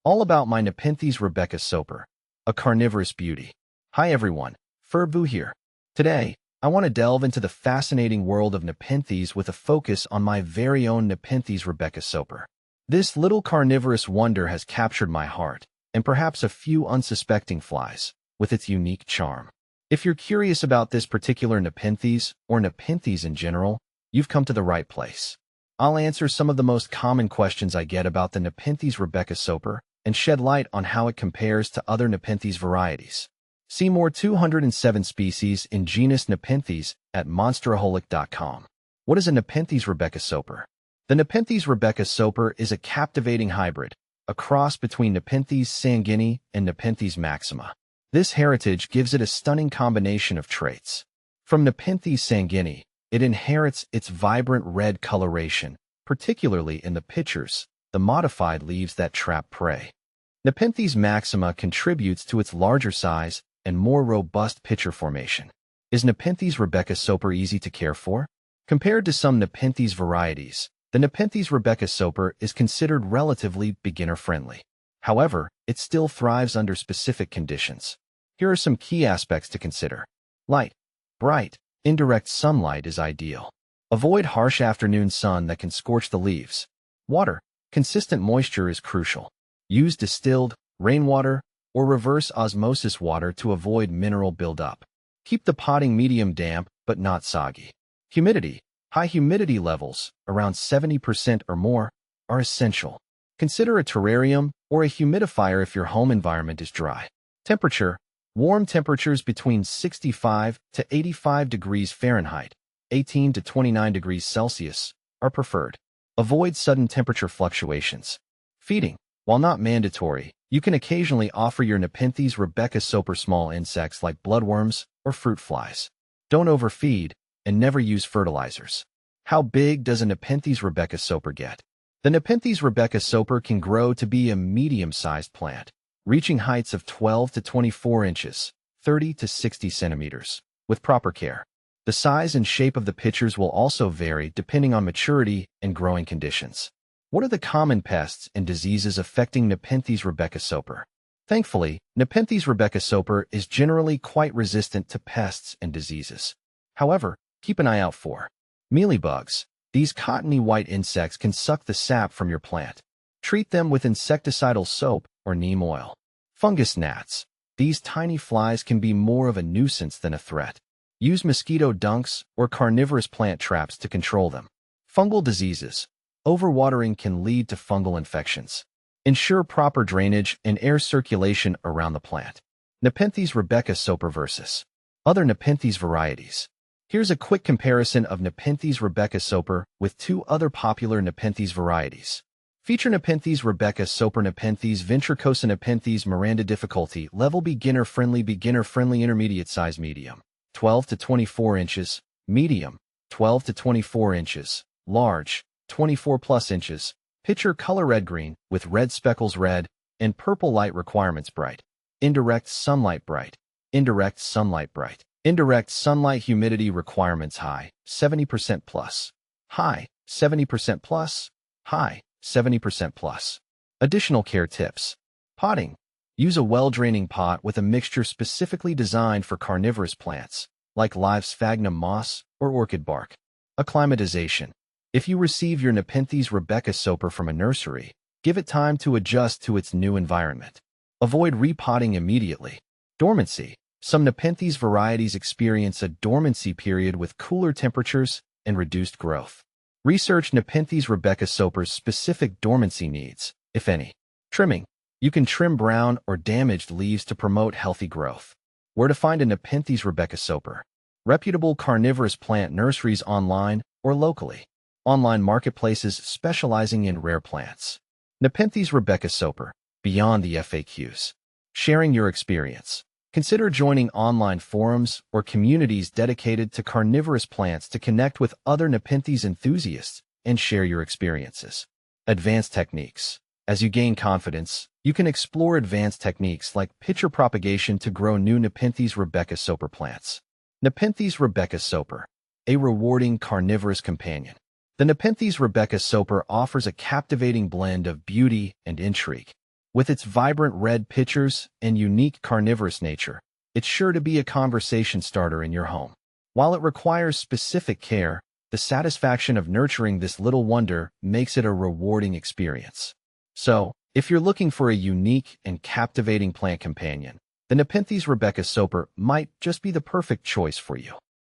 All about my Nepenthes Rebecca Soper, a carnivorous beauty. Hi everyone, Furbu here. Today, I want to delve into the fascinating world of Nepenthes with a focus on my very own Nepenthes Rebecca Soper. This little carnivorous wonder has captured my heart, and perhaps a few unsuspecting flies, with its unique charm. If you're curious about this particular Nepenthes, or Nepenthes in general, you've come to the right place. I'll answer some of the most common questions I get about the Nepenthes Rebecca Soper and shed light on how it compares to other Nepenthes varieties. See more 207 species in genus Nepenthes at monsteraholic.com. What is a Nepenthes Rebecca Soper? The Nepenthes Rebecca Soper is a captivating hybrid, a cross between Nepenthes sanguinea and Nepenthes maxima. This heritage gives it a stunning combination of traits. From Nepenthes sanguinea, it inherits its vibrant red coloration, particularly in the pitchers, the modified leaves that trap prey. Nepenthes maxima contributes to its larger size and more robust pitcher formation. Is Nepenthes Rebecca Soper easy to care for? Compared to some Nepenthes varieties, the Nepenthes Rebecca Soper is considered relatively beginner-friendly. However, it still thrives under specific conditions. Here are some key aspects to consider. Light. Bright, indirect sunlight is ideal. Avoid harsh afternoon sun that can scorch the leaves. Water. Consistent moisture is crucial. Use distilled, rainwater, or reverse osmosis water to avoid mineral buildup. Keep the potting medium damp but not soggy. Humidity. High humidity levels, around 70% or more, are essential. Consider a terrarium or a humidifier if your home environment is dry. Temperature. Warm temperatures between 65 to 85 degrees Fahrenheit, 18 to 29 degrees Celsius, are preferred. Avoid sudden temperature fluctuations. Feeding. While not mandatory, you can occasionally offer your Nepenthes Rebecca Soper small insects like bloodworms or fruit flies. Don't overfeed, and never use fertilizers. How big does a Nepenthes Rebecca Soper get? The Nepenthes Rebecca Soper can grow to be a medium-sized plant, reaching heights of 12 to 24 inches, 30 to 60 centimeters, with proper care. The size and shape of the pitchers will also vary depending on maturity and growing conditions. What are the common pests and diseases affecting Nepenthes Rebecca Soper? Thankfully, Nepenthes Rebecca Soper is generally quite resistant to pests and diseases. However, keep an eye out for mealybugs. These cottony white insects can suck the sap from your plant. Treat them with insecticidal soap or neem oil. Fungus gnats. These tiny flies can be more of a nuisance than a threat. Use mosquito dunks or carnivorous plant traps to control them. Fungal diseases. Overwatering can lead to fungal infections. Ensure proper drainage and air circulation around the plant. Nepenthes Rebecca Soper versus other Nepenthes varieties. Here's a quick comparison of Nepenthes Rebecca Soper with two other popular Nepenthes varieties. Feature Nepenthes Rebecca Soper. Nepenthes ventricosa. Nepenthes Miranda. Difficulty level: beginner-friendly, intermediate size, medium, 12 to 24 inches, medium, 12 to 24 inches, large, 24 plus inches. Pitcher color red-green with red speckles, red and purple. Light requirements: bright, indirect sunlight, bright, indirect sunlight, bright, indirect sunlight. Humidity requirements: high, 70% plus, high, 70% plus, high, 70% plus. Additional care tips. Potting. Use a well-draining pot with a mixture specifically designed for carnivorous plants, like live sphagnum moss or orchid bark. Acclimatization. If you receive your Nepenthes Rebecca Soper from a nursery, give it time to adjust to its new environment. Avoid repotting immediately. Dormancy. Some Nepenthes varieties experience a dormancy period with cooler temperatures and reduced growth. Research Nepenthes Rebecca Soper's specific dormancy needs, if any. Trimming. You can trim brown or damaged leaves to promote healthy growth. Where to find a Nepenthes Rebecca Soper? Reputable carnivorous plant nurseries online or locally. Online marketplaces specializing in rare plants. Nepenthes Rebecca Soper, beyond the FAQs. Sharing your experience. Consider joining online forums or communities dedicated to carnivorous plants to connect with other Nepenthes enthusiasts and share your experiences. Advanced techniques. As you gain confidence, you can explore advanced techniques like pitcher propagation to grow new Nepenthes Rebecca Soper plants. Nepenthes Rebecca Soper, a rewarding carnivorous companion. The Nepenthes Rebecca Soper offers a captivating blend of beauty and intrigue. With its vibrant red pitchers and unique carnivorous nature, it's sure to be a conversation starter in your home. While it requires specific care, the satisfaction of nurturing this little wonder makes it a rewarding experience. So, if you're looking for a unique and captivating plant companion, the Nepenthes Rebecca Soper might just be the perfect choice for you.